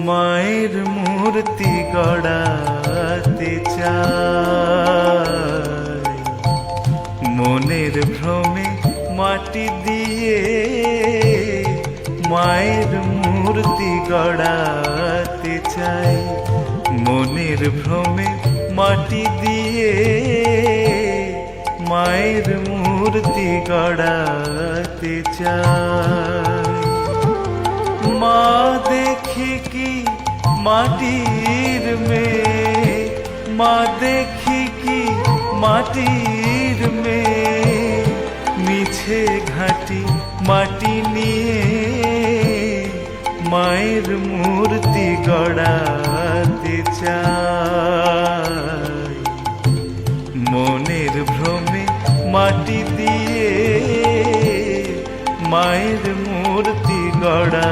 মায়ের মূর্তি গড়াতে চাই, মনের ভ্রমে মাটি দিয়ে মায়ের মূর্তি গড়াতে চাই, মনের ভ্রমে মাটি দিয়ে মায়ের মূর্তি গড়াতে চাই। মা দেখি কি মাটির মেয়ে, মা দেখি কি মাটির মেয়ে, মিছে ঘাটি মাটি নিয়ে মায়ের মূর্তি গড়াতে চাই, মনের ভ্রমে মাটি দিয়ে মায়ের মূর্তি গড়া